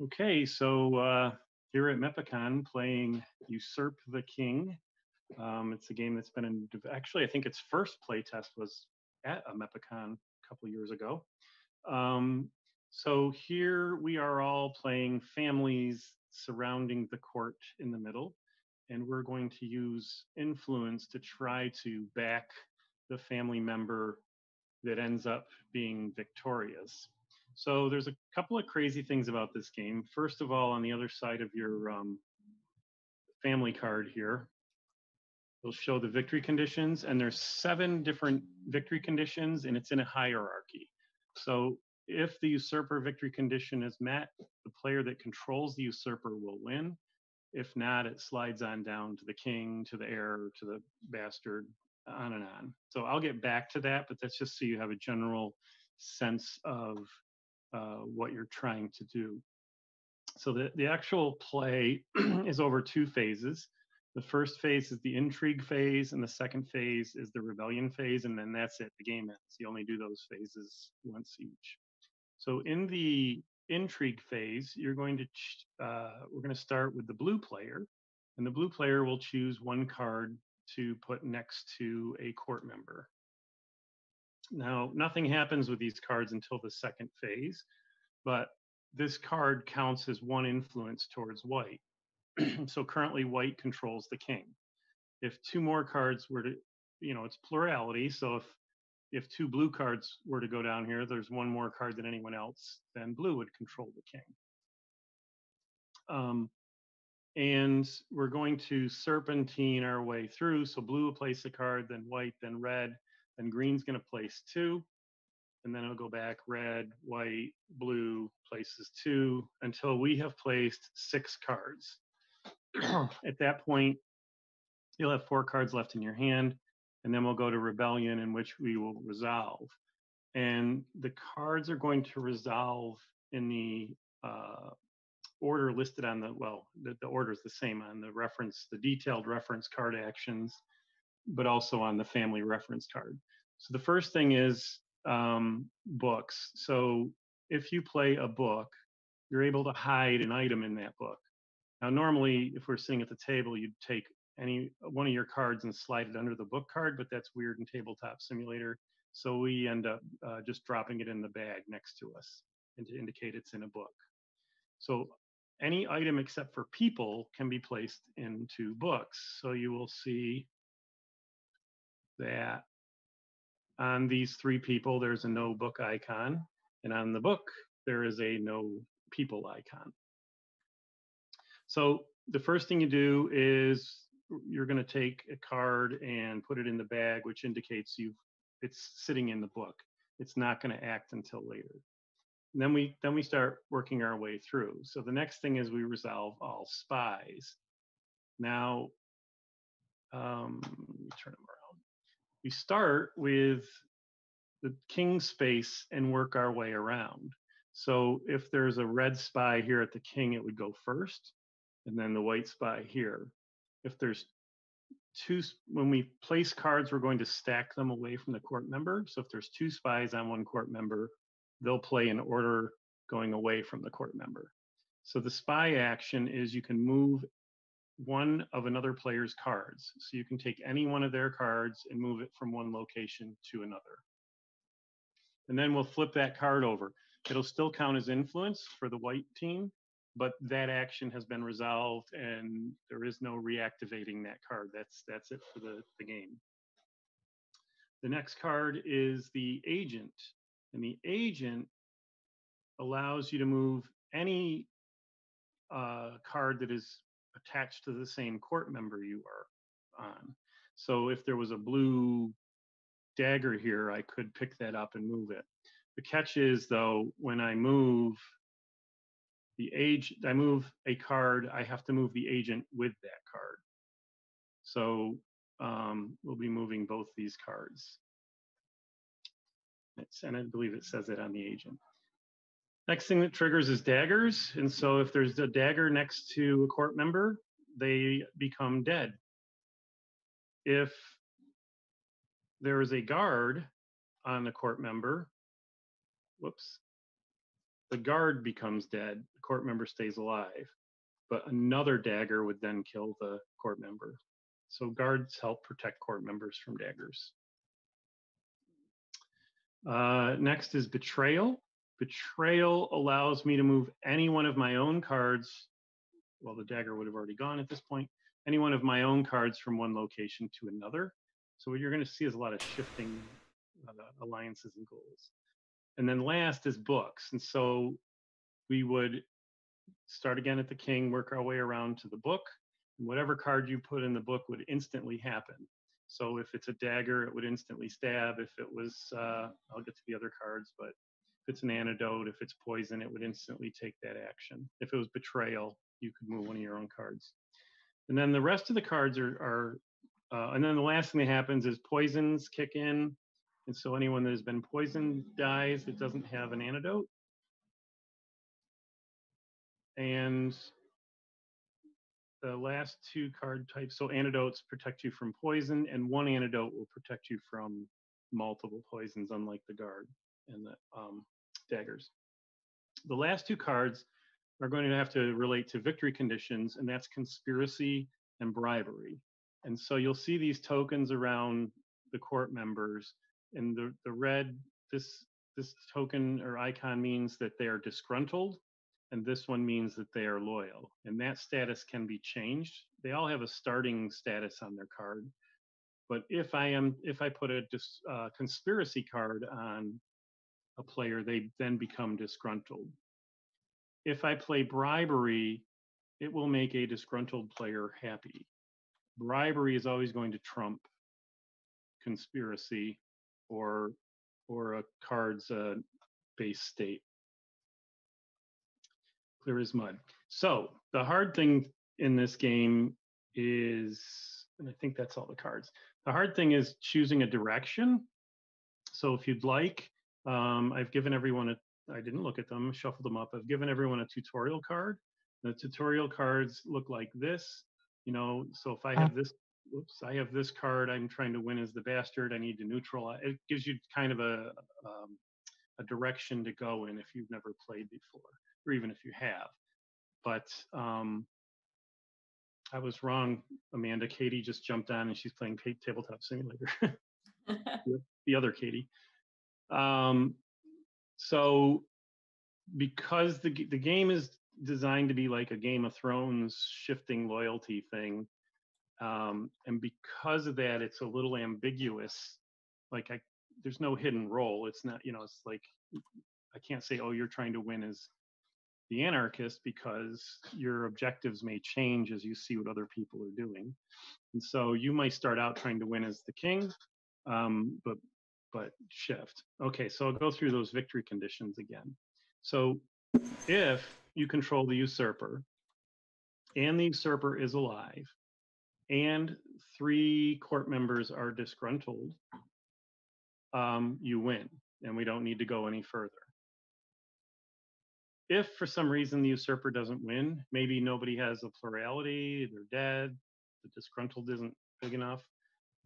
Okay, so here at MEPACON playing Usurp the King. It's a game that's been in, actually, I think its first playtest was at a MEPACON a couple years ago. Um, so here we are all playing families surrounding the court in the middle, and we're going to use influence to try to back the family member that ends up being victorious. So there's a couple of crazy things about this game. First of all, on the other side of your family card here, it'll show the victory conditions, and there's 7 different victory conditions, and it's in a hierarchy. So if the usurper victory condition is met, the player that controls the usurper will win. If not, it slides on down to the king, to the heir, to the bastard, on and on. So I'll get back to that, but that's just so you have a general sense of what you're trying to do. So the actual play is over 2 phases. The first phase is the intrigue phase, and the second phase is the rebellion phase, and then that's it. The game ends. You only do those phases once each. So in the intrigue phase, we're going to start with the blue player, and the blue player will choose 1 card to put next to a court member. Now, nothing happens with these cards until the second phase, but this card counts as 1 influence towards white. So currently white controls the king. If 2 more cards were to, it's plurality. So if 2 blue cards were to go down here, there's 1 more card than anyone else, then blue would control the king. And we're going to serpentine our way through. So blue will place a card, then white, then red, then green's going to place 2. And then it'll go back red, white, blue, places 2 until we have placed 6 cards. At that point, you'll have 4 cards left in your hand, and then we'll go to rebellion, in which we will resolve. And the cards are going to resolve in the order listed on the order is the same on the reference, the detailed reference card actions, but also on the family reference card. So the first thing is books. So if you play a book, you're able to hide an item in that book. Now, normally, if we're sitting at the table, you'd take any one of your cards and slide it under the book card, but that's weird in Tabletop Simulator. So we end up just dropping it in the bag next to us and to indicate it's in a book. So any item except for people can be placed into books. So you will see that on these 3 people, there's a no book icon. And on the book, there is a no people icon. So the first thing you do is you're going to take a card and put it in the bag, which indicates it's sitting in the book. It's not going to act until later. And then we start working our way through. So the next thing is we resolve all spies. Now, let me turn them around. We start with the king space and work our way around. So if there's a red spy here at the king, it would go first, and then the white spy here. If there's 2, when we place cards, we're going to stack them away from the court member. So if there's 2 spies on 1 court member, they'll play in order going away from the court member. So the spy action is you can move 1 of another player's cards. So you can take any one of their cards and move it from 1 location to another. And then we'll flip that card over. It'll still count as influence for the white team, but that action has been resolved and there is no reactivating that card. That's it for the game. The next card is the agent. And the agent allows you to move any card that is attached to the same court member you are on. So if there was a blue dagger here, I could pick that up and move it. The catch is, though, when I move I move a card, I have to move the agent with that card. So we'll be moving both these cards. And I believe it says it on the agent. Next thing that triggers is daggers. And so if there's a dagger next to a court member, they become dead. If there is a guard on the court member, whoops, the guard becomes dead, the court member stays alive, but another dagger would then kill the court member. So guards help protect court members from daggers. Next is betrayal. Betrayal allows me to move any one of my own cards. Well, the dagger would have already gone at this point. Any one of my own cards from one location to another. So what you're going to see is a lot of shifting alliances and goals. And then last is books. And so we would start again at the king, work our way around to the book. And whatever card you put in the book would instantly happen. So if it's a dagger, it would instantly stab. If it was, I'll get to the other cards, but if it's an antidote, if it's poison, it would instantly take that action. If it was betrayal, you could move one of your own cards. And then the rest of the cards are and then the last thing that happens is poisons kick in. And so anyone that has been poisoned dies that doesn't have an antidote. And the last two card types, so antidotes protect you from poison, and one antidote will protect you from multiple poisons, unlike the guard and the daggers. The last two cards are going to have to relate to victory conditions, and that's conspiracy and bribery. And so you'll see these tokens around the court members. And the red, this token or icon means that they are disgruntled, and this one means that they are loyal. And that status can be changed. They all have a starting status on their card. But if I put a conspiracy card on a player, they then become disgruntled. If I play bribery, it will make a disgruntled player happy. Bribery is always going to trump conspiracy or a card's base state. Clear as mud. So the hard thing in this game is, and I think that's all the cards. The hard thing is choosing a direction. So if you'd like, I've given everyone I didn't look at them, shuffled them up. I've given everyone a tutorial card. The tutorial cards look like this. So if I have this, I have this card, I'm trying to win as the bastard, I need to neutralize. It gives you kind of a direction to go in if you've never played before, or even if you have. But I was wrong, Amanda. Katie just jumped on and she's playing Tabletop Simulator. The other Katie. So because the game is designed to be like a Game of Thrones shifting loyalty thing, and because of that, it's a little ambiguous. Like there's no hidden role. It's not, it's like I can't say, oh, you're trying to win as the anarchist, because your objectives may change as you see what other people are doing. And so you might start out trying to win as the king, but shift. Okay, so I'll go through those victory conditions again. So if you control the usurper, and the usurper is alive, and 3 court members are disgruntled, you win, and we don't need to go any further. If for some reason the usurper doesn't win, maybe nobody has a plurality, they're dead, the disgruntled isn't big enough,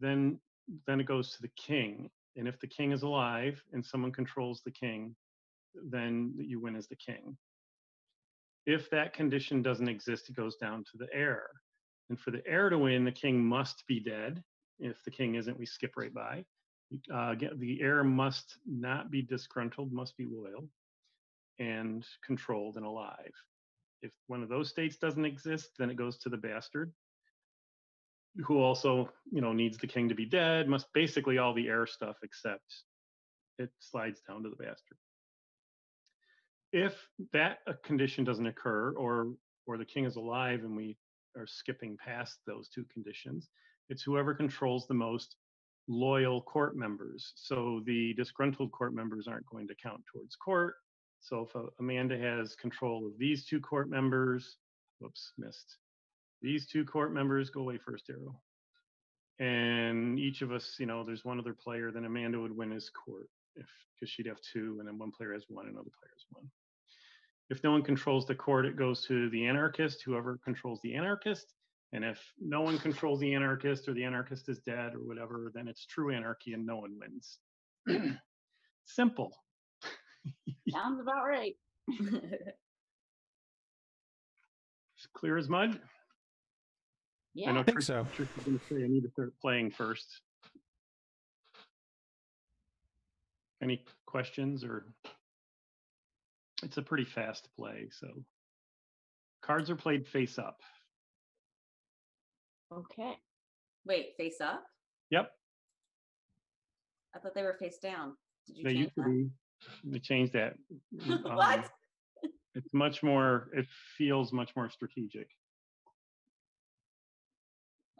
then it goes to the king. And if the king is alive and someone controls the king, then you win as the king. If that condition doesn't exist, it goes down to the heir. And for the heir to win, the king must be dead. If the king isn't, we skip right by. The heir must not be disgruntled, must be loyal and controlled and alive. If one of those states doesn't exist, then it goes to the bastard, who also, needs the king to be dead, must basically all the heir stuff, except it slides down to the bastard. If that condition doesn't occur, or the king is alive and we are skipping past those 2 conditions, it's whoever controls the most loyal court members. So the disgruntled court members aren't going to count towards court. So if Amanda has control of these 2 court members, whoops, missed. These 2 court members, go away first arrow. And each of us, there's one other player, then Amanda would win as court, because she'd have 2, and then one player has 1, another player has 1. If no one controls the court, it goes to the anarchist, whoever controls the anarchist. And if no one controls the anarchist, or the anarchist is dead or whatever, then it's true anarchy and no one wins. Simple. Sounds about right. It's clear as mud. Yeah, I know I think so. Trish is going to say I need to start playing first. Any questions? Or it's a pretty fast play, so cards are played face up. Okay. Wait, face up? Yep. I thought they were face down. Did you They change used to that? be. They changed that. What? It's much more. It feels much more strategic.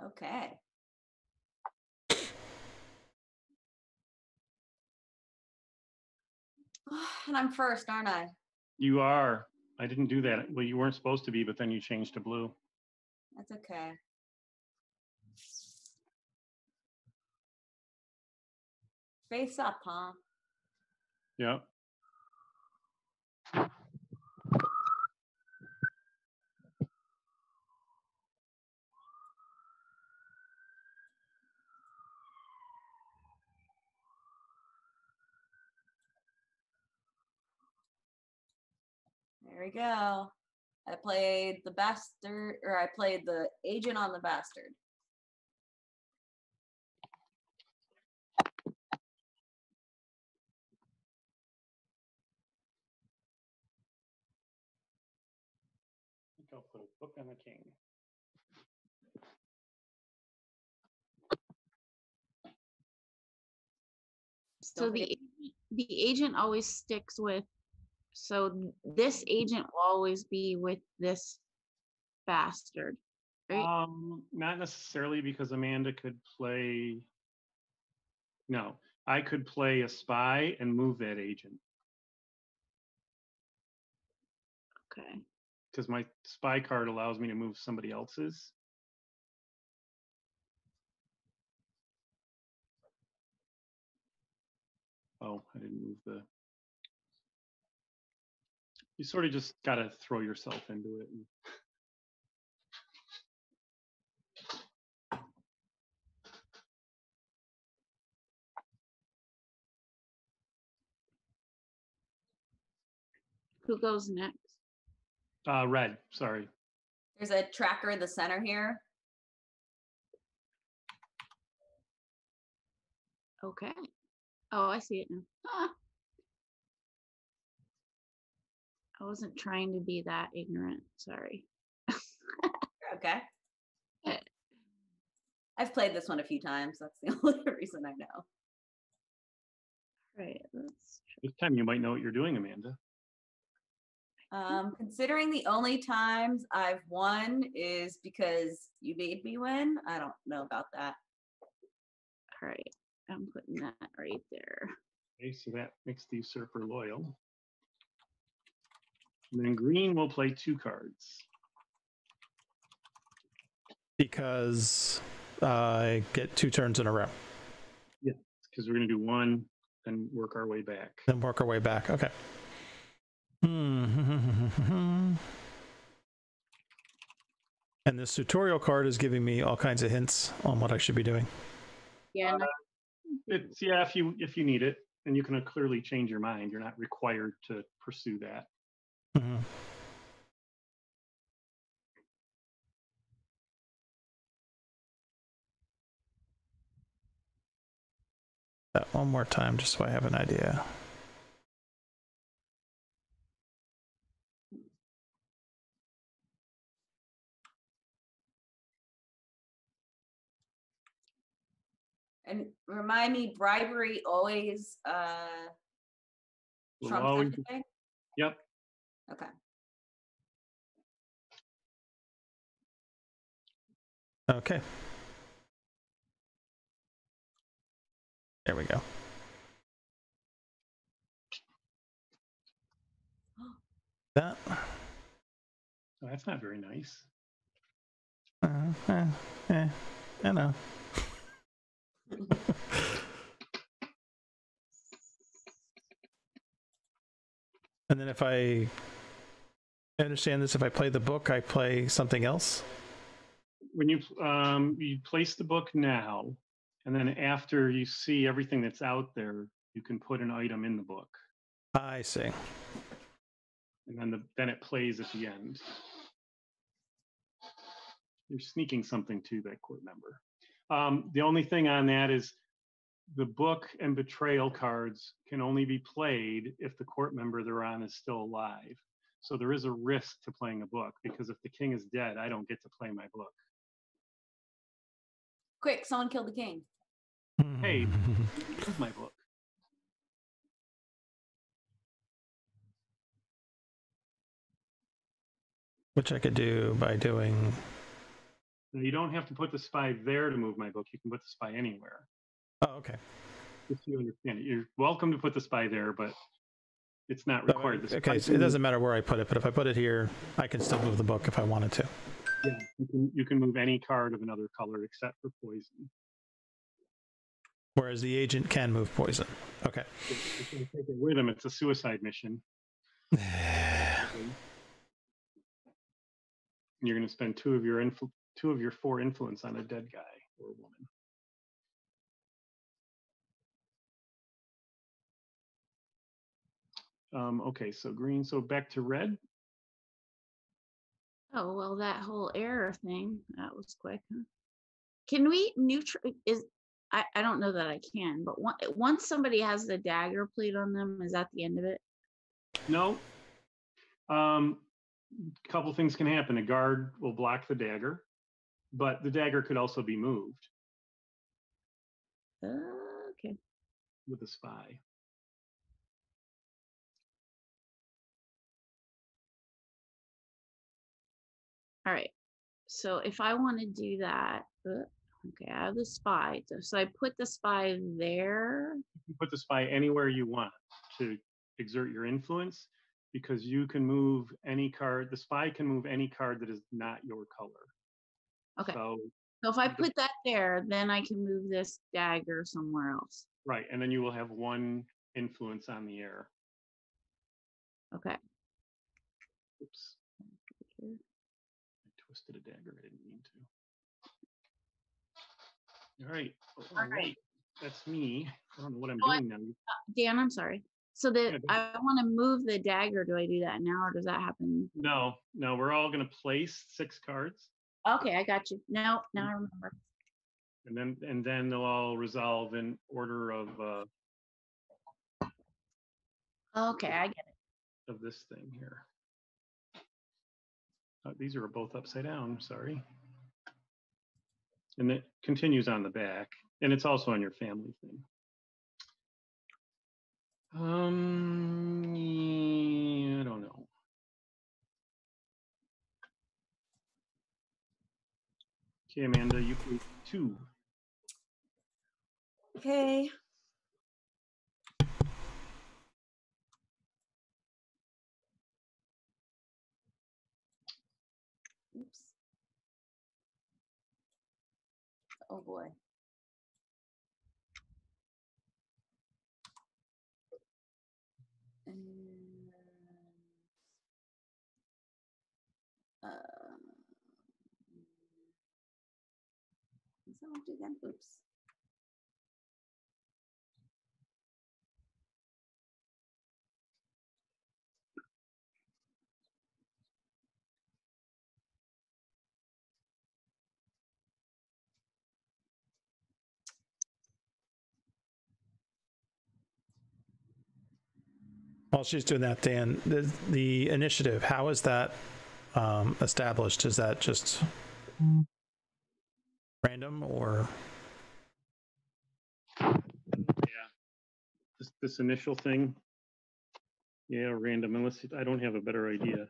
Okay. And I'm first, aren't I? You are. I didn't do that. Well, you weren't supposed to be, but then you changed to blue. That's okay. Face up, huh? Yeah. There we go. I played the bastard, or I played the agent on the bastard. I think I'll put a book on the king. So the agent always sticks with. So this agent will always be with this bastard, right? Not necessarily, because Amanda could play. No, I could play a spy and move that agent Okay. because my spy card allows me to move somebody else's. Oh, I didn't move the. You sort of just got to throw yourself into it. Who goes next? Red, sorry. There's a tracker in the center here. Okay. Oh, I see it now. Ah. I wasn't trying to be that ignorant. Sorry. Okay. I've played this one a few times. That's the only reason I know. Right. This time you might know what you're doing, Amanda. Considering the only times I've won is because you made me win, I don't know about that. All right. I'm putting that right there. Okay, so that makes the usurper loyal. And then green will play 2 cards. Because I get 2 turns in a row. Yeah, because we're going to do 1 and work our way back. Then work our way back. Okay. And this tutorial card is giving me all kinds of hints on what I should be doing. Yeah. It's if you need it, and you can clearly change your mind. You're not required to pursue that. Mm-hmm. That one more time, just so I have an idea. And remind me, bribery always trumps everything? Yep. Okay. Okay. There we go. That. Oh, that's not very nice. I know. And then if I understand this, if I play the book, I play something else? When you place the book now, and then after you see everything that's out there, you can put an item in the book. I see. and then it plays at the end. You're sneaking something to that court member. The only thing on that is the book and betrayal cards can only be played if the court member they're on is still alive. So there is a risk to playing a book, because if the king is dead, I don't get to play my book. Quick, someone killed the king. Hey, here's my book. Which I could do by doing. Now, you don't have to put the spy there to move my book. You can put the spy anywhere. Oh, okay. If you understand it, you're welcome to put the spy there, but it's not required. Okay, so it doesn't matter where I put it, but if I put it here, I can still move the book if I wanted to. Yeah, you can move any card of another color except for poison. Whereas the agent can move poison. Okay. If you take it with him, it's a suicide mission. You're going to spend two of your 4 influence on a dead guy or woman. Okay, so green. So back to red. Oh, well, that whole error thing, that was quick, huh? Can we I don't know that I can, but once somebody has the dagger played on them, is that the end of it? No. Couple things can happen. A guard will block the dagger, but the dagger could also be moved. Okay. With a spy. All right. So if I want to do that, okay, I have the spy. So I put the spy there. You can put the spy anywhere you want to exert your influence, because you can move any card. The spy can move any card that is not your color. Okay. So if I put that there, then I can move this dagger somewhere else. Right, and then you will have 1 influence on the air. Okay. Oops. I twisted a dagger. I didn't mean to. All right. All right. That's me. I don't know what I'm doing now. Dan, I'm sorry. So I want to move the dagger. Do I do that now, or does that happen? No. We're all going to place 6 cards. Okay, I got you. Now I remember. And then they'll all resolve in order of. Okay, I get it. Of this thing here. These are both upside down. Sorry. And it continues on the back, and it's also on your family thing. Yeah, I don't know. Okay, Amanda, you play 2. Okay. Oops. Oh boy. Someone do that. Oops. While she's doing that, Dan, the initiative, how is that established? Is that just random, or? Yeah. This initial thing. Yeah, random. Unless I don't have a better idea.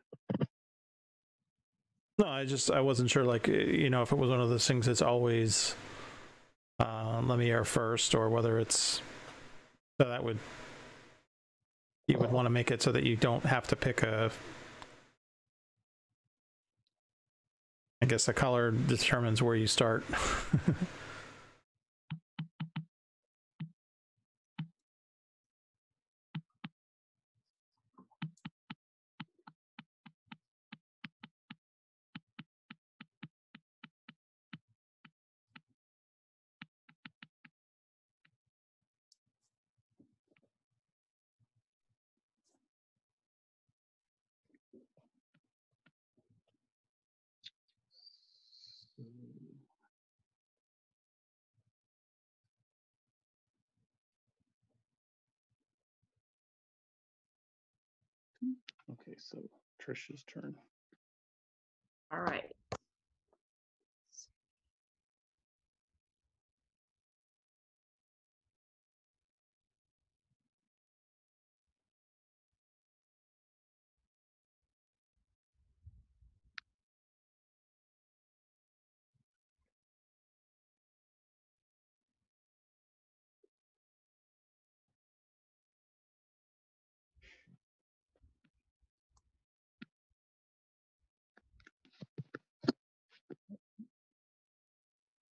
No, I wasn't sure, like, if it was one of those things that's always let me air first, or whether it's so that you would want to make it so that you don't have to pick I guess the color determines where you start. Okay, so Trish's turn. All right.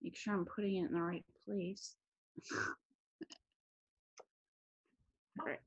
Make sure I'm putting it in the right place. All right.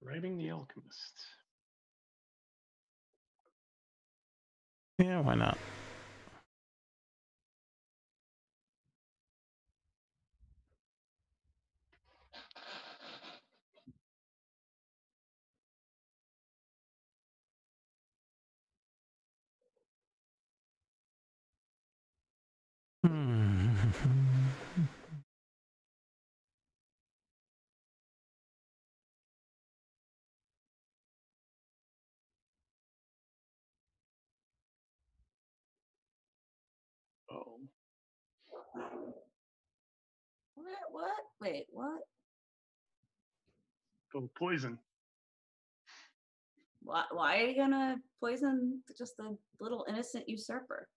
Writing the Alchemist. Yeah, why not? Oh, What? Wait, what? go poison. Why are you gonna poison just a little innocent usurper?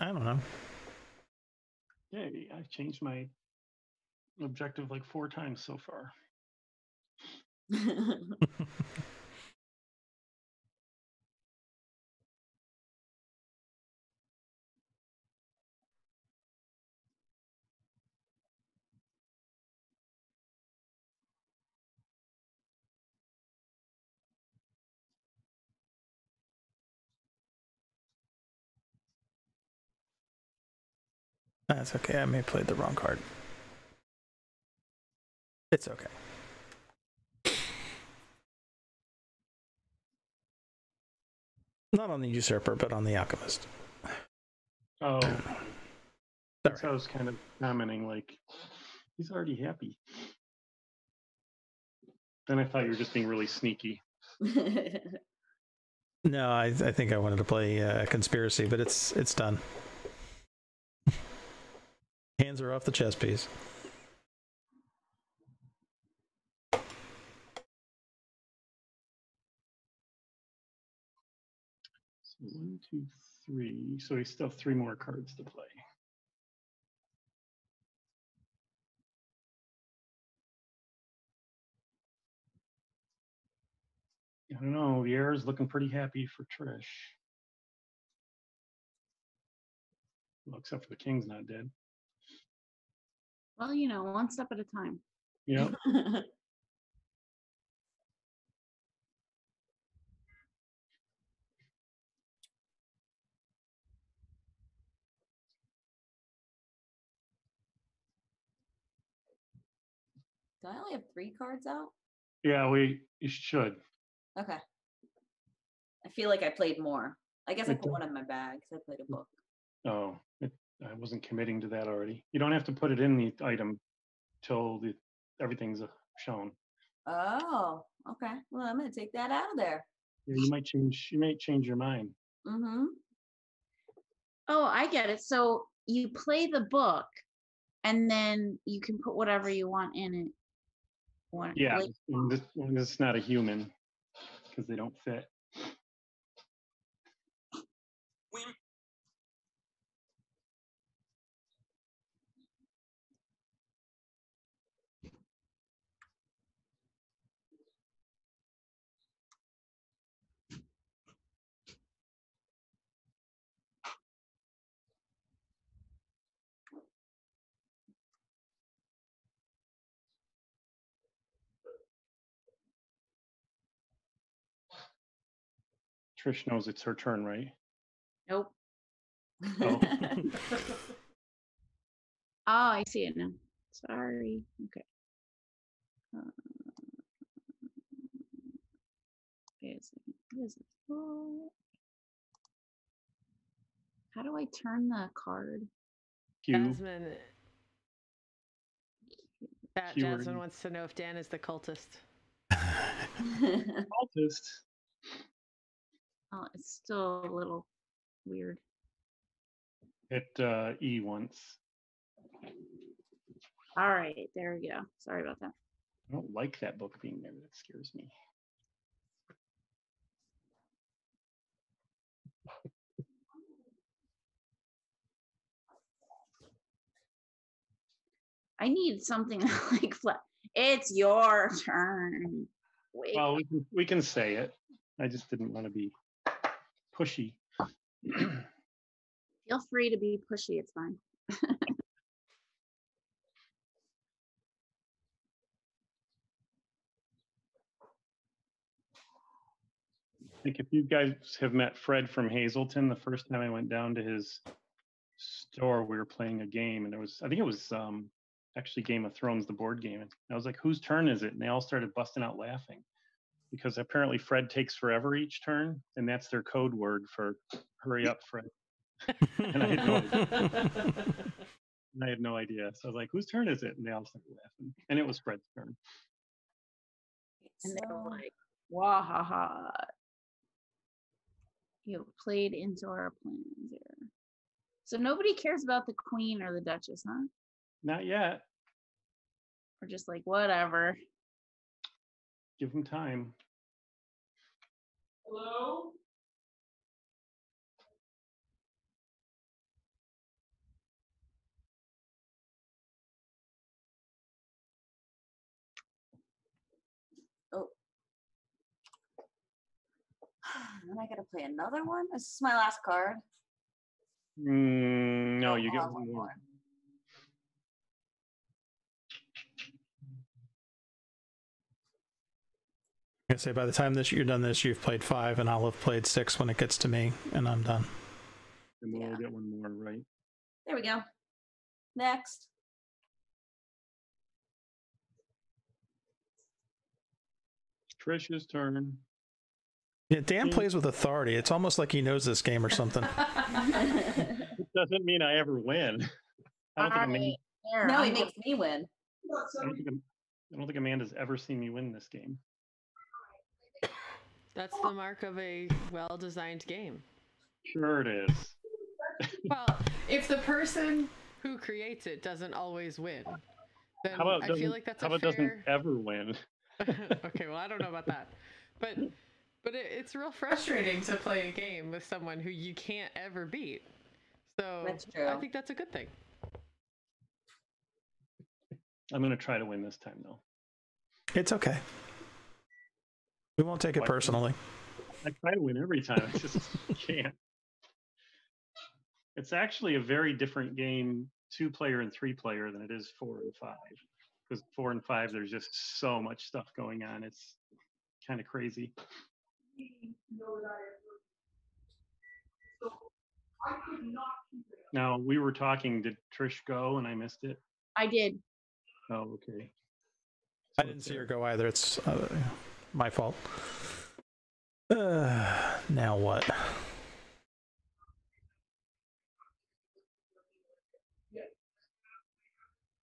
I don't know. Yeah, I've changed my objective like 4 times so far. That's okay. I may have played the wrong card. It's okay. Not on the usurper, but on the alchemist. Oh, Sorry. that's how I was kind of commenting, like, he's already happy. Then I thought you were just being really sneaky. No, I think I wanted to play conspiracy, but it's done. Hands are off the chess piece. So 1, 2, 3. So we still have 3 more cards to play. I don't know. The air is looking pretty happy for Trish. Well, except for the king's not dead. Well, you know, one step at a time. Yep. Do I only have 3 cards out? Yeah, you should. Okay. I feel like I played more. I guess I put one in my bag because I played a book. Oh, I wasn't committing to that already. You don't have to put it in the item till everything's shown. Oh, okay. Well, I'm gonna take that out of there. Yeah, you might change your mind. Mm-hmm. Oh, I get it. So you play the book, and then you can put whatever you want in it. Yeah, this is not a human because they don't fit. Trish knows it's her turn, right? Nope. Oh. Oh, I see it now. Sorry. Okay. Wait a second. What is it? Oh. How do I turn the card? Q. Jasmine Q Jasmine wants to know if Dan is the cultist. Cultist. Oh, it's still a little weird. Hit E once. All right, there we go. Sorry about that. I don't like that book being there. That scares me. I need something like flat. It's your turn. Wake Well, up. we can say it. I just didn't want to be pushy. Feel free to be pushy. It's fine. I think if you guys have met Fred from Hazleton, the first time I went down to his store, we were playing a game, and I think it was actually Game of Thrones, the board game. And I was like, "Whose turn is it?" And they all started busting out laughing because apparently Fred takes forever each turn, and that's their code word for "hurry up, Fred." And I had no idea. So I was like, "Whose turn is it?" And they all started laughing, and it was Fred's turn. And they were like, "Wah ha ha." You played into our plans here. So nobody cares about the queen or the duchess, huh? Not yet. Or just like, whatever. Give them time. Hello? Oh. Then I gotta play another one? This is my last card. No, Oh, you get I'll have one more. I say by the time you're done this, you've played 5, and I'll have played 6 when it gets to me, and I'm done. And we'll get one more, right? There we go. Next. Trish's turn. Yeah, Dan plays with authority. It's almost like he knows this game or something. It doesn't mean I ever win. I don't think Amanda, No, he makes me win. I don't think Amanda's ever seen me win this game. That's the mark of a well-designed game. Sure it is. Well, if the person who creates it doesn't always win, then I feel like that's a fair... doesn't ever win? Okay, well, I don't know about that. But it's real frustrating to play a game with someone who you can't ever beat. So That's true. I think that's a good thing. I'm going to try to win this time, though. It's okay. We won't take it personally. I try to win every time. I just can't. It's actually a very different game, 2-player and 3-player, than it is 4 and 5. Because 4 and 5, there's just so much stuff going on. It's kind of crazy. Now, we were talking, did Trish go and I missed it? I did. Oh, okay. I didn't see her go either. It's my fault. Now what?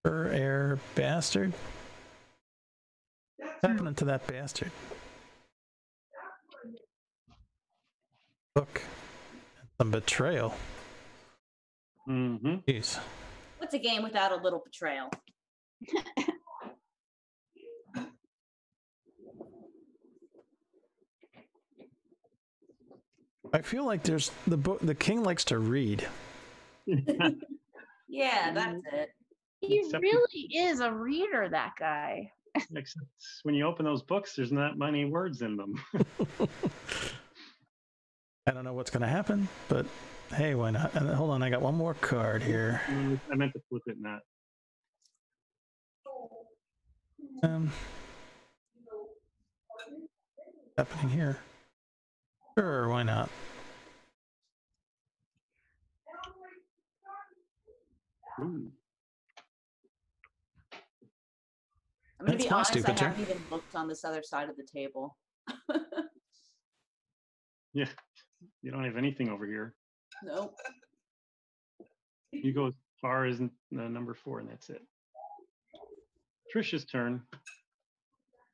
Air bastard? What's happening to that bastard? Look, some betrayal. Mm-hmm. Jeez. What's a game without a little betrayal? I feel like there's the king likes to read. Yeah, that's it. He really is a reader, that guy. Except when you open those books, there's not many words in them. I don't know what's going to happen, but hey, why not? And hold on, I got one more card here. I meant to flip it, not. Happening here. Sure, why not? Ooh. I'm gonna That's be my honest, I stupid turn. haven't even looked on this other side of the table. Yeah, you don't have anything over here. Nope. You go as far as number 4, and that's it. Trisha's turn.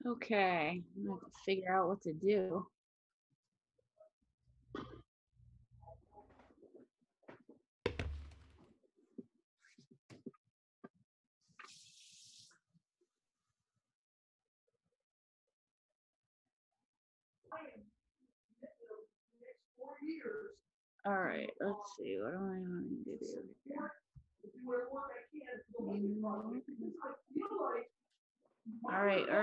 Okay, I'm gonna have to figure out what to do. All right, let's see. What do I want to do here? All right. I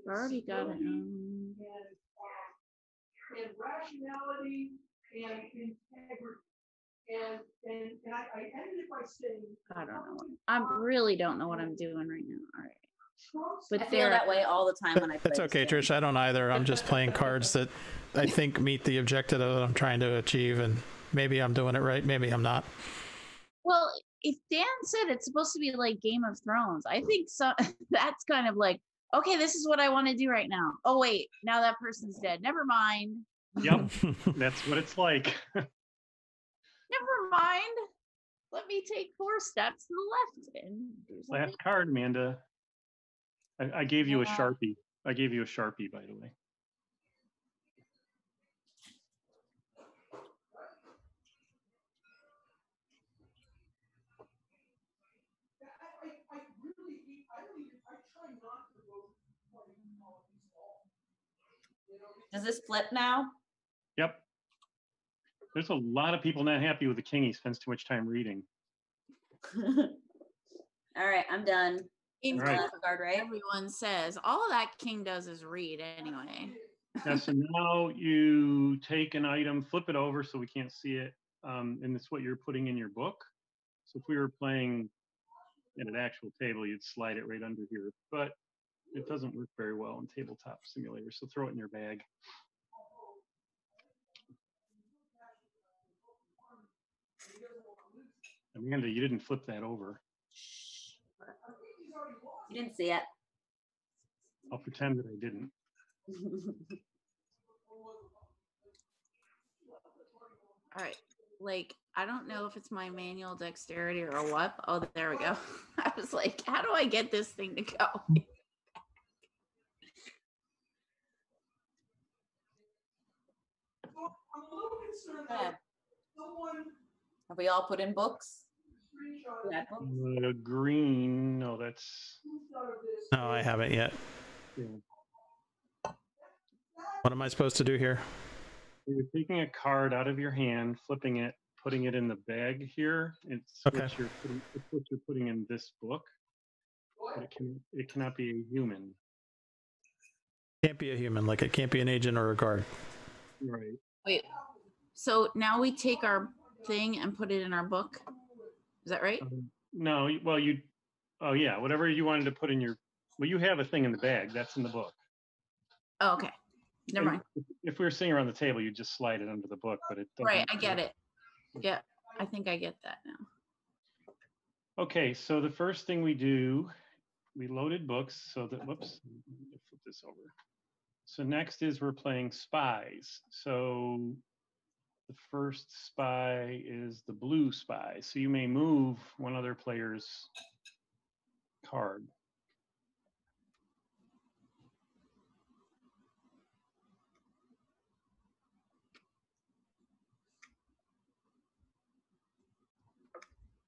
already got it. And rationality and integrity. And I ended it by saying, I don't know. I really don't know what I'm doing right now. All right. But I feel that way all the time when I play. That's okay, this game. Trish. I don't either. I'm just playing cards that I think meet the objective that I'm trying to achieve, and maybe I'm doing it right, maybe I'm not. Well, if Dan said it's supposed to be like Game of Thrones, I think so. That's kind of like, okay, this is what I want to do right now. Oh wait, now that person's dead. Never mind. Yep, that's what it's like. Never mind. Let me take 4 steps to the left and do something. Last card, Amanda. I gave you a Sharpie. I gave you a Sharpie, by the way. Does this flip now? Yep. There's a lot of people not happy with the king. He spends too much time reading. All right, I'm done. In Right. Card, right? Everyone says all that king does is read anyway. Yeah, so now you take an item, flip it over so we can't see it, and it's what you're putting in your book. So if we were playing at an actual table, you'd slide it right under here, but it doesn't work very well in Tabletop Simulator, so throw it in your bag. Amanda, you didn't flip that over. You didn't see it. I'll pretend that I didn't. All right. Like, I don't know if it's my manual dexterity or what. Oh, there we go. I was like, how do I get this thing to go? Have we all put in books? Green, no, that's... No, I haven't yet. Yeah. What am I supposed to do here? You're taking a card out of your hand, flipping it, putting it in the bag here. It's Okay. what you're putting in this book. But it cannot be a human. Can't be a human, like it can't be an agent or a guard. Right. Wait. So now we take our thing and put it in our book. Is that right? No, well, oh yeah, whatever you wanted to put in your, well, you have a thing in the bag. That's in the book. Oh, okay. Never mind. If we were sitting around the table, you'd just slide it under the book, but it doesn't. Right, I get it. Yeah, I think I get that now. Okay, so the first thing we do, we loaded books so that, whoops, let me flip this over. So next is we're playing spies. So the first spy is the blue spy. So you may move one other player's card.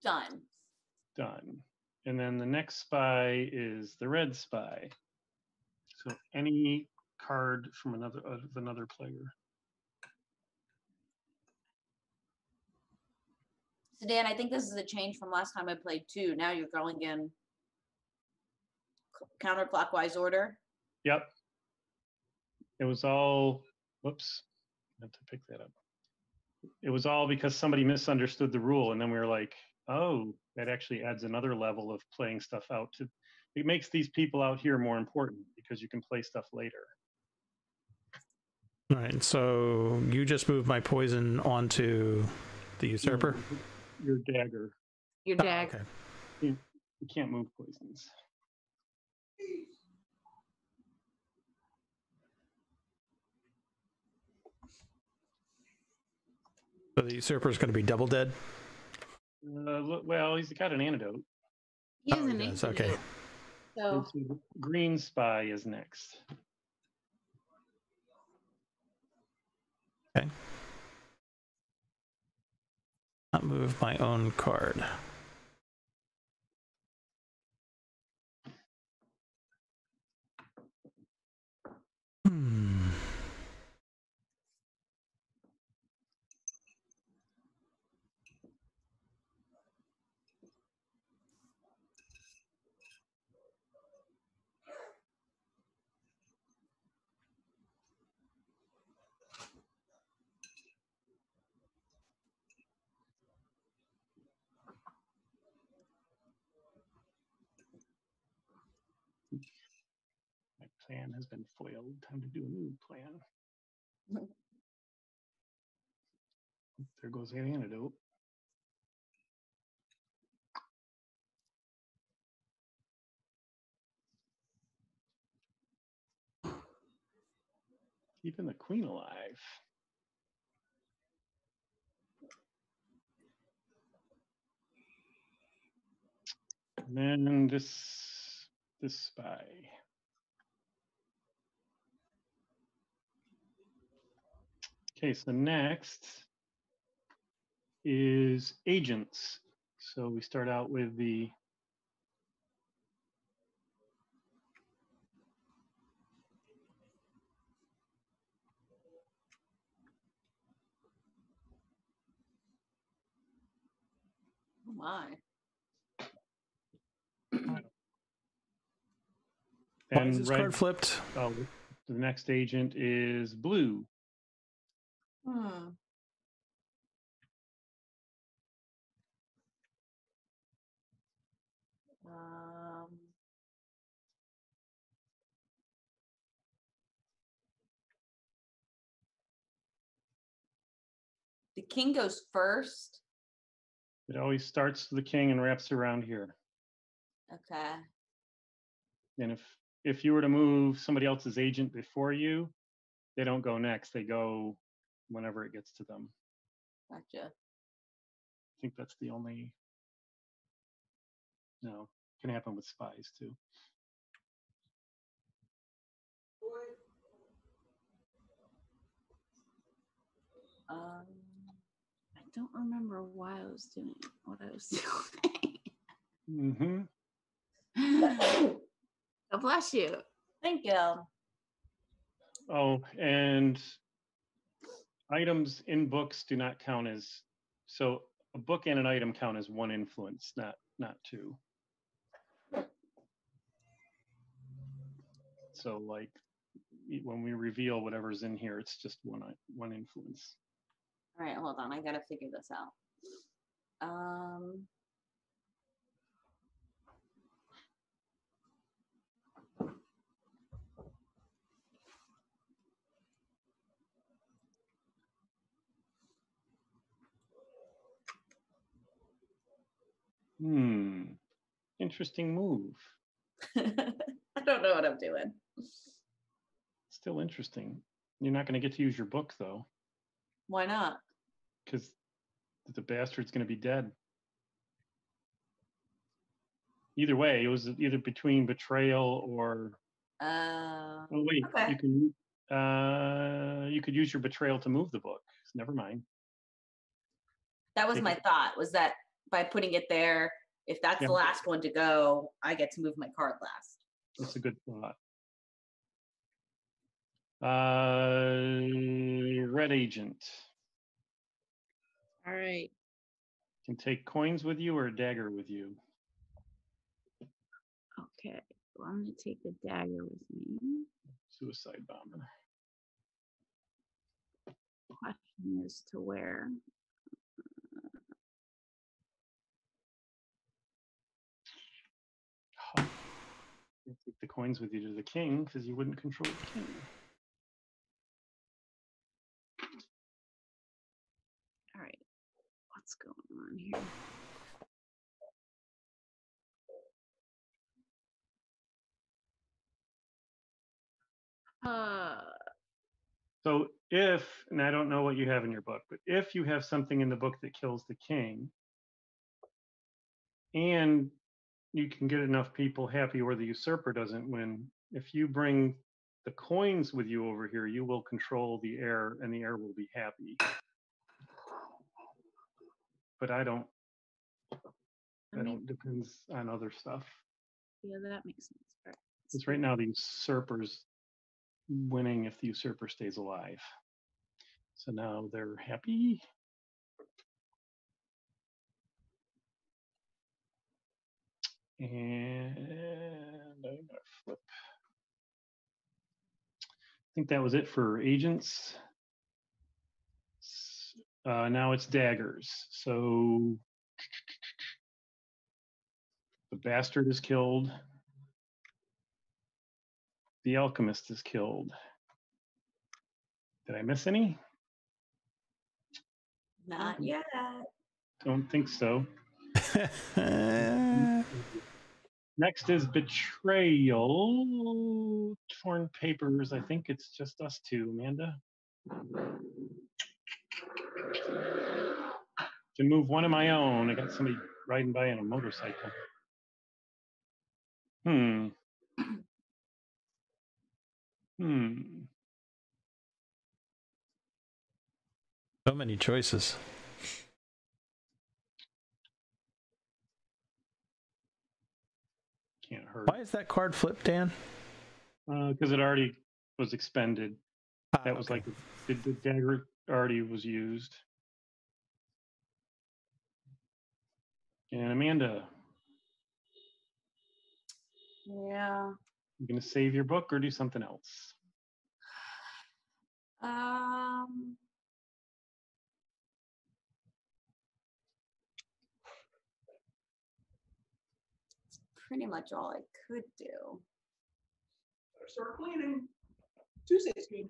Done. Done. And then the next spy is the red spy. So any card from another player. So Dan, I think this is a change from last time I played too. Now you're going in counterclockwise order. Yep. It was all, whoops, I have to pick that up. It was all because somebody misunderstood the rule, and then we were like, oh, that actually adds another level of playing stuff out. it makes these people out here more important because you can play stuff later. All right, so you just moved my poison onto the usurper? Your dagger. Your Oh, dagger. okay. You can't move poisons. So the usurper is going to be double dead? Well, he's got an antidote. He is Oh, he an does, antidote. okay. So Green spy is next. Okay. Not move my own card. Hmm. My plan has been foiled. Time to do a new plan. There goes the antidote. Keeping the queen alive. And then this spy. Okay, so next is agents. So we start out with the Oh my. Why is and this red. card flipped? Oh, the next agent is blue. Hmm. Um, the king goes first. It always starts with the king and wraps around here. Okay. And if you were to move somebody else's agent before you, they don't go next. They go whenever it gets to them. Gotcha. I think that's the only. No, can happen with spies too. I don't remember why I was doing what I was doing. Mm-hmm. God bless you. Thank you. Oh, and items in books do not count as, so a book and an item count as one influence, not two. So like when we reveal whatever's in here, it's just one influence. All right, hold on. I gotta figure this out. Interesting move. I don't know what I'm doing. Still interesting. You're not going to get to use your book though, Why not? because the bastard's going to be dead. Either way, it was either between betrayal or. Oh wait, okay. you could use your betrayal to move the book. Never mind. That was my thought, was that by putting it there, if that's the last one to go, I get to move my card last. That's a good thought. Red agent. All right. Can take coins with you or a dagger with you. Okay. Well, I'm going to take the dagger with me. Suicide bomber. Question is to where. You take the coins with you to the king because you wouldn't control the king. All right. What's going on here? So if, and I don't know what you have in your book, but if you have something in the book that kills the king, and you can get enough people happy where the usurper doesn't win, if you bring the coins with you over here, you will control the heir and the heir will be happy. But I don't depends on other stuff. Yeah, that makes sense. All right. Because right now the usurper's winning if the usurper stays alive. So now they're happy. And I'm gonna flip. I think that was it for agents. Now it's daggers. So the bastard is killed. The alchemist is killed. Did I miss any? Not yet. Don't think so. Next is betrayal. Torn papers. I think it's just us two, Amanda. Can move one of my own. I got somebody riding by on a motorcycle. So many choices. Can't hurt. Why is that card flipped, Dan? Because it already was expended. That was okay. like the dagger already was used. And Amanda. Yeah. You gonna save your book or do something else? It's pretty much all I could do. Better start cleaning. Tuesday's good.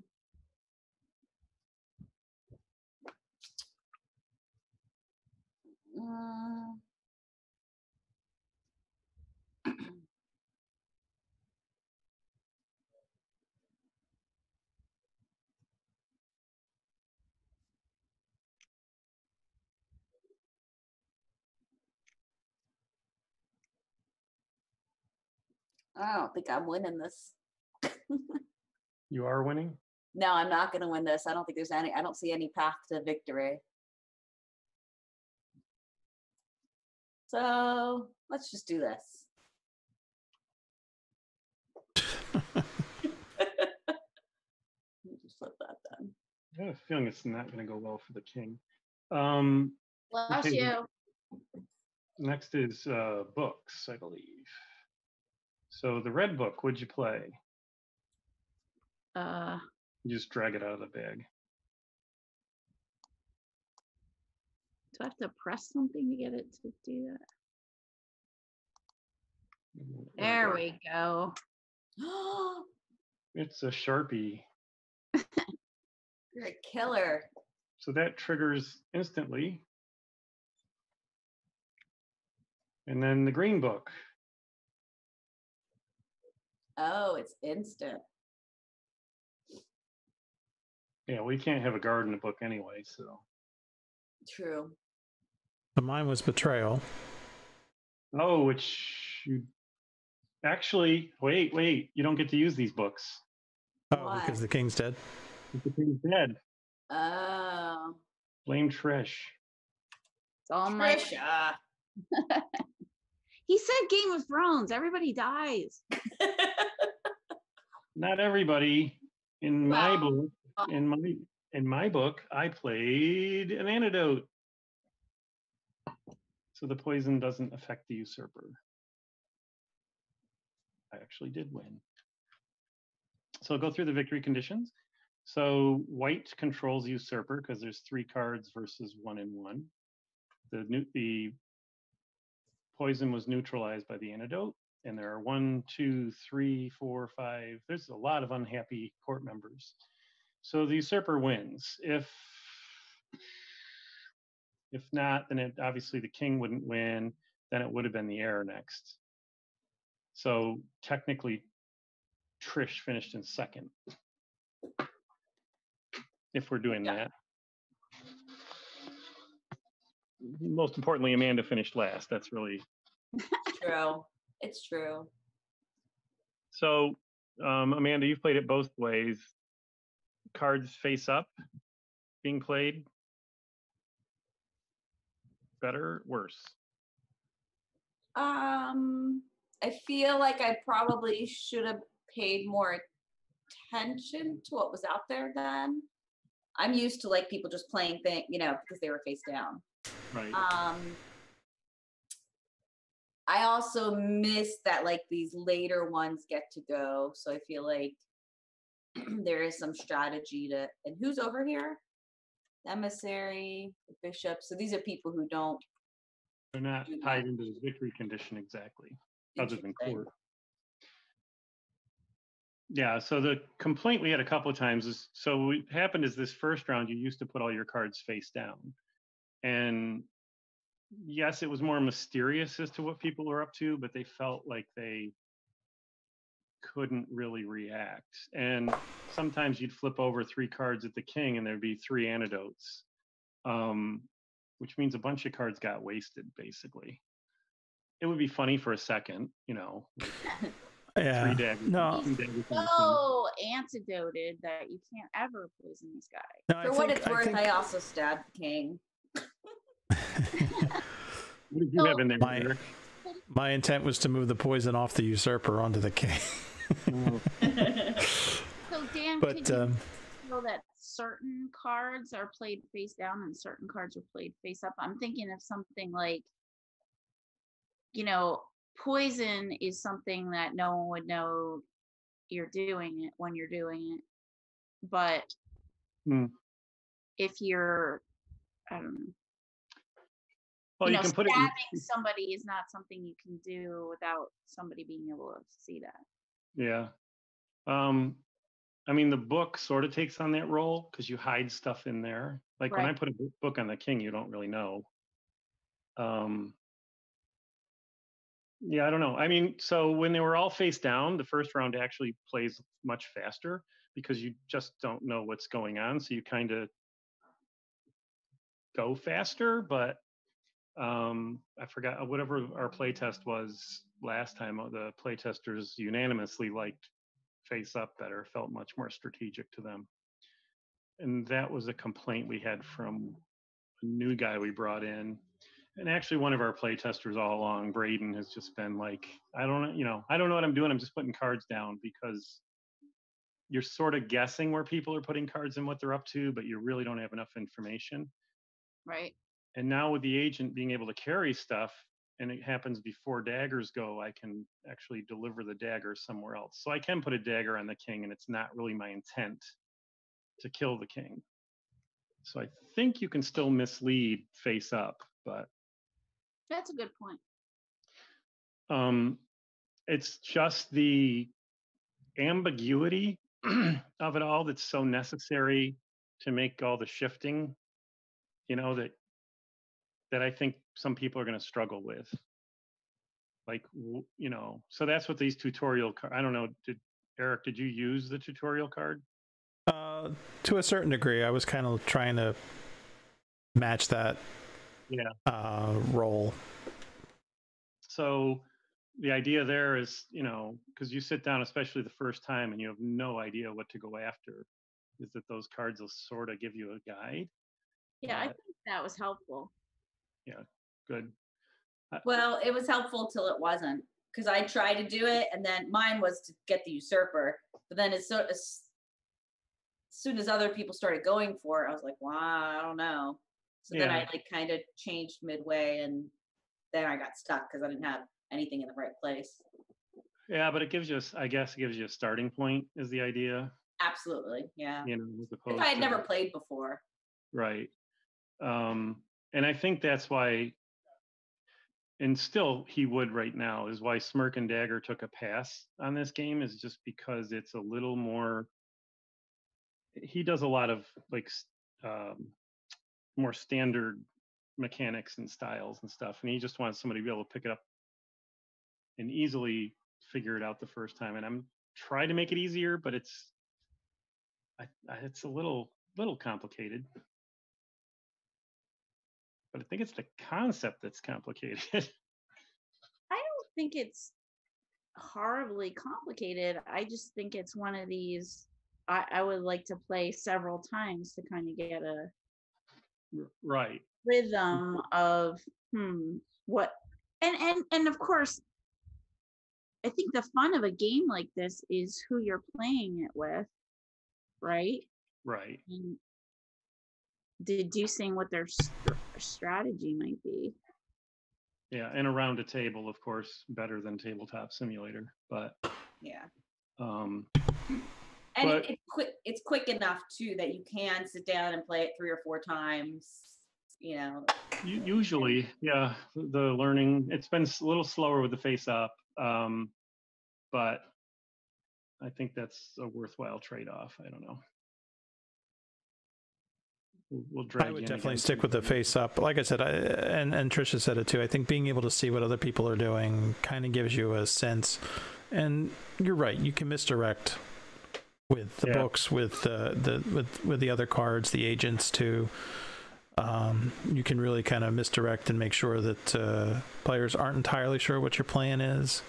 I don't think I'm winning this. You are winning? No, I'm not going to win this. I don't think there's any, I don't see any path to victory. So let's just do this. Just flip that then. I have a feeling it's not going to go well for the king. Bless okay, you. Next is books, I believe. So the red book, would you play? You just drag it out of the bag. Do I have to press something to get it to do that? There we go. It's a Sharpie. You're a killer. So that triggers instantly. And then the green book. Oh, it's instant. Yeah, we can't have a guard in a book anyway, so. True. So mine was betrayal. Oh, which you actually, wait, you don't get to use these books. Oh, Why? because the king's dead. The king's dead. Oh. Blame Trish. It's all my. Trisha. He said Game of Thrones. Everybody dies. Not everybody. In my book, in my book, I played an antidote. So the poison doesn't affect the usurper. I actually did win. So I'll go through the victory conditions. So white controls usurper because there's 3 cards versus 1 and 1. The poison was neutralized by the antidote. and there are 1, 2, 3, 4, 5. There's a lot of unhappy court members. So the usurper wins. If not, then obviously the king wouldn't win. Then it would have been the heir next. So technically, Trish finished in second. If we're doing that. Most importantly, Amanda finished last. That's really True. It's true. so. Amanda, you've played it both ways. Cards face up being played. Better, worse? I feel like I probably should have paid more attention to what was out there then. I'm used to like people just playing things, because they were face down. Right. I also miss that like these later ones get to go. So I feel like there is some strategy to, and who's over here? The emissary, the bishop. So these are people who don't. They're not tied into the victory condition exactly, other than court. Yeah, so the complaint we had a couple of times is, so what happened is this first round, you used to put all your cards face down. And yes, it was more mysterious as to what people were up to, but they felt like they couldn't really react. And sometimes you'd flip over 3 cards at the king and there'd be 3 antidotes, which means a bunch of cards got wasted, basically. It would be funny for a second, Yeah. 3 daggers. No. 2 daggers. So antidoted that you can't ever poison this guy. No, For what it's worth, I also stabbed the king. What did you have in there? My intent was to move the poison off the usurper onto the king. So Dan, But could you know that certain cards are played face down and certain cards are played face up? I'm thinking of something like, poison is something that no one would know you're doing it when you're doing it. But if you're, I don't know. Well, you can put stabbing somebody is not something you can do without somebody being able to see that. Yeah. I mean, the book sort of takes on that role because you hide stuff in there. Like when I put a book on the king, you don't really know. Yeah, I don't know. I mean, so when they were all face down, the first round actually plays much faster because you just don't know what's going on. So you kind of go faster, but I forgot whatever our play test was last time. The play testers unanimously liked face up better, felt much more strategic to them. And that was a complaint we had from a new guy we brought in. And actually one of our play testers all along, Braden, has just been like, I don't know what I'm doing. I'm just putting cards down because you're sort of guessing where people are putting cards and what they're up to, but you really don't have enough information. Right. And now with the agent being able to carry stuff and it happens before daggers go, I can actually deliver the dagger somewhere else. So I can put a dagger on the king and it's not really my intent to kill the king. So I think you can still mislead face up, but That's a good point. It's just the ambiguity of it all that's so necessary to make all the shifting, that I think some people are going to struggle with. Like, so that's what these tutorial cards, I don't know, Eric, did you use the tutorial card? To a certain degree, I was kind of trying to match that role. So the idea there is, because you sit down, especially the first time, and you have no idea what to go after, is that those cards will sort of give you a guide. Yeah, I think that was helpful. Yeah, good. Well, it was helpful till it wasn't, because I tried to do it, and then mine was to get the usurper. But then as soon as other people started going for it, I was like, wow, I don't know. So then I kind of changed midway, and then I got stuck because I didn't have anything in the right place. Yeah, but it gives you, a starting point is the idea. Absolutely, yeah. If I had never played before. Right. And I think that's why and still he would right now, is why Smirk and Dagger took a pass on this game, is just because it's a little more, he does a lot of like more standard mechanics and styles and stuff, and he just wants somebody to be able to pick it up and easily figure it out the first time. And I'm trying to make it easier, but it's a little complicated. But I think it's the concept that's complicated. I don't think it's horribly complicated. I just think it's one of these I would like to play several times to kind of get a right rhythm of what, and of course I think the fun of a game like this is who you're playing it with, right? Right. And deducing what their strategy might be. Yeah, and around a table, of course, better than Tabletop Simulator, but Yeah. And but it's quick enough too that you can sit down and play it 3 or 4 times. You know. Usually, yeah, the learning, it's been a little slower with the face up, but I think that's a worthwhile trade-off. I don't know. We'll drag. I would definitely stick with the face up. Like I said, and Trisha said it too. I think being able to see what other people are doing kind of gives you a sense. And you're right. You can misdirect with the books, with the other cards, the agents too. You can really kind of misdirect and make sure that players aren't entirely sure what your plan is,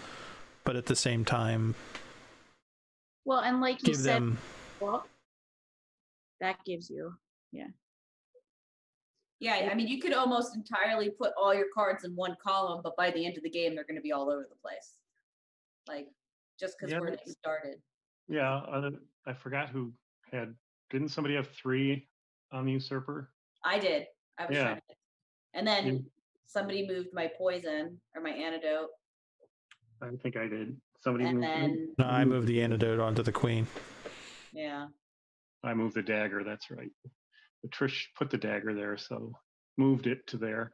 but at the same time, well, and like you said, well, that gives you, Yeah, I mean, you could almost entirely put all your cards in one column, but by the end of the game, they're going to be all over the place. Like, just because where they started. Yeah, I forgot who had, didn't somebody have 3 on the Usurper? I did. I was trying to. And then somebody moved my poison or my antidote. I think I did. Somebody and moved. Then, no, I moved the antidote onto the queen. Yeah. I moved the dagger, that's right. But Trish put the dagger there, so moved it to there.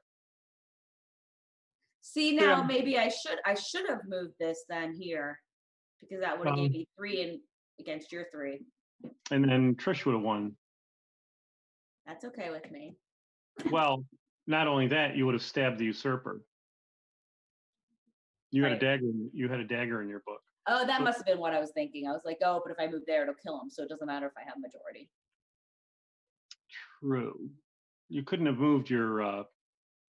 See, now maybe I should have moved this then here, because that would have gave me 3 in against your 3. And then Trish would have won. That's okay with me. Well, not only that, you would have stabbed the Usurper. You had a dagger. You had a dagger in your book. Oh, that must have been what I was thinking. I was like, oh, but if I move there, it'll kill him, so it doesn't matter if I have majority. True. You couldn't have moved your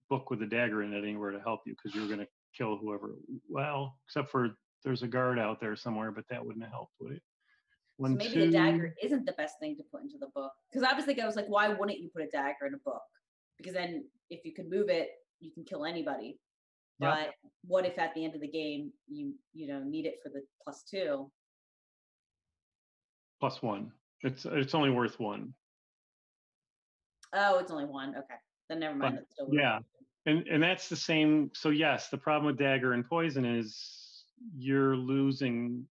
book with a dagger in it anywhere to help you, because you were going to kill whoever. Well, except for there's a guard out there somewhere, but that wouldn't have helped, would it? So maybe the dagger isn't the best thing to put into the book. Because I was like, why wouldn't you put a dagger in a book? Because then if you could move it, you can kill anybody. But what if at the end of the game you need it for the +2? +1. It's only worth 1. Oh, it's only 1. Okay, then never mind. That's still and that's the same. So yes, the problem with dagger and poison is you're losing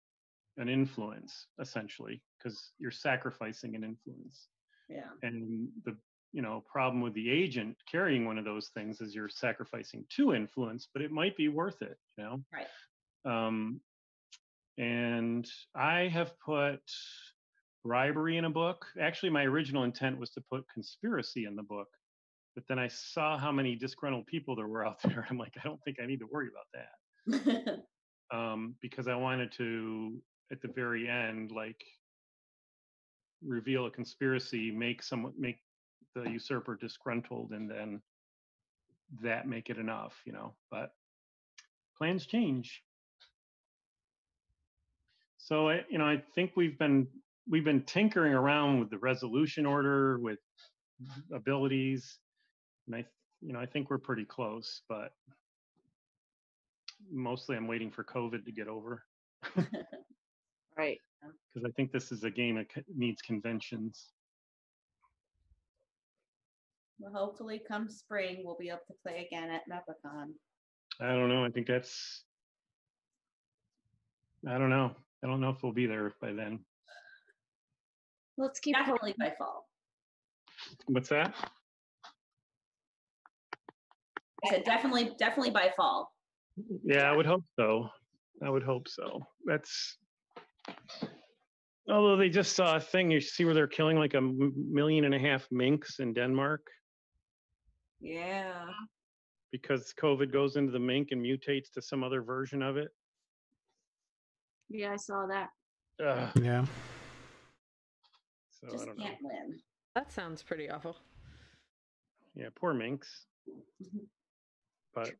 an influence essentially, because you're sacrificing an influence. Yeah. And the problem with the agent carrying one of those things is you're sacrificing 2 influence, but it might be worth it, Right. And I have put bribery in a book. Actually, my original intent was to put conspiracy in the book, but then I saw how many disgruntled people there were out there. I'm like, I don't think I need to worry about that. Because I wanted to, at the very end, like reveal a conspiracy, make the usurper disgruntled, and then that make it enough, but plans change. So I think we've been tinkering around with the resolution order, with abilities, and I think we're pretty close, but mostly I'm waiting for COVID to get over. Right. Because I think this is a game that needs conventions. Well, hopefully come spring, we'll be able to play again at MEPACON. I don't know. I think I don't know. I don't know if we'll be there by then. Let's keep definitely by fall. What's that? I said definitely by fall. Yeah, I would hope so. I would hope so. That's although they just saw a thing. You see where they're killing like 1.5 million minks in Denmark Yeah. because COVID goes into the mink and mutates to some other version of it. Yeah, I saw that. Ugh, Yeah. so I Just don't know. can't win. That sounds pretty awful. Yeah, poor minks. But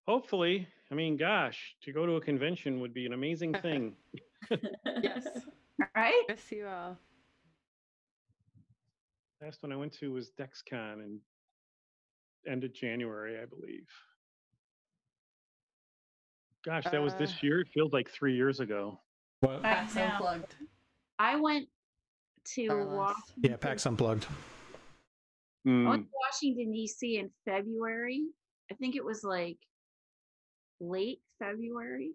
hopefully, I mean, gosh, to go to a convention would be an amazing thing. Yes. Right? Miss you all. Last one I went to was DexCon in end of January, I believe. Gosh, that was this year. It feels like 3 years ago. What? PAX know. Unplugged. I went to Carlos. Yeah, PAX Unplugged. I Hmm. went to Washington D.C. in February. I think it was like late February.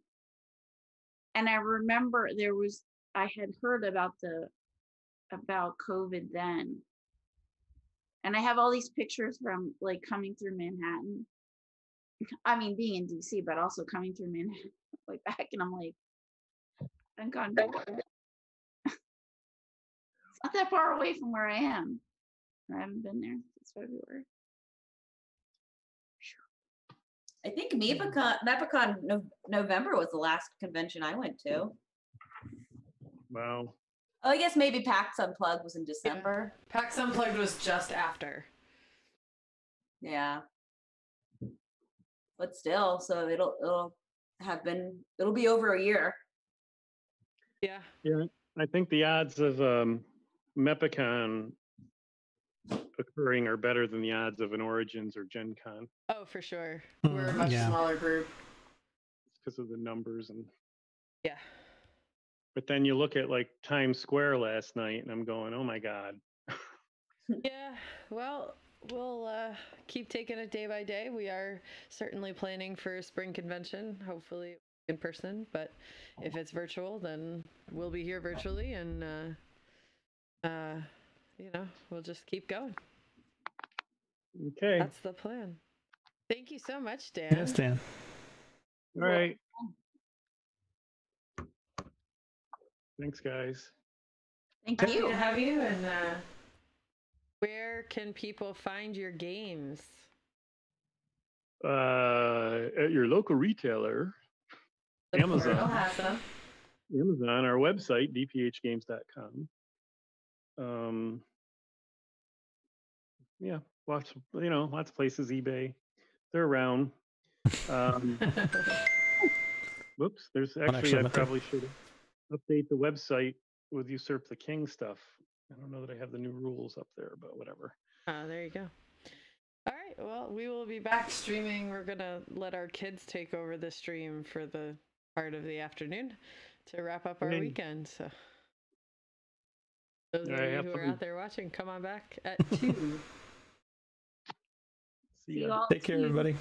And I remember I had heard about COVID then. And I have all these pictures from like coming through Manhattan. I mean, being in DC, but also coming through Manhattan, like back, and I'm like, thank God. It's not that far away from where I am. I haven't been there since February. I think MEPACON November was the last convention I went to. Wow. Oh, I guess maybe PAX Unplugged was in December. PAX Unplugged was just after. Yeah. But still, so it'll be over a year. Yeah. Yeah, I think the odds of MEPACON occurring are better than the odds of an Origins or Gen Con Oh, for sure. We're a much yeah. smaller group. because of the numbers. And Yeah. but then you look at like Times Square last night, and I'm going, oh my God. Yeah. Well, we'll keep taking it day by day. We are certainly planning for a spring convention, hopefully in person. But if it's virtual, then we'll be here virtually, and we'll just keep going. Okay. That's the plan. Thank you so much, Dan. Yes, Dan. All right. Thanks, guys. Thank Happy you. to have you. And where can people find your games? At your local retailer, The Amazon. Portal has them. Amazon, our website, dphgames.com. Yeah, lots of places, eBay. They're around. Whoops, there's actually, I probably should update the website with Usurp the King stuff. I don't know that I have the new rules up there, but whatever. There you go. All right, well, we will be back streaming. We're going to let our kids take over the stream for the part of the afternoon to wrap up our weekend. So those of you who are out there watching, come on back at 2. See ya. Take care, everybody.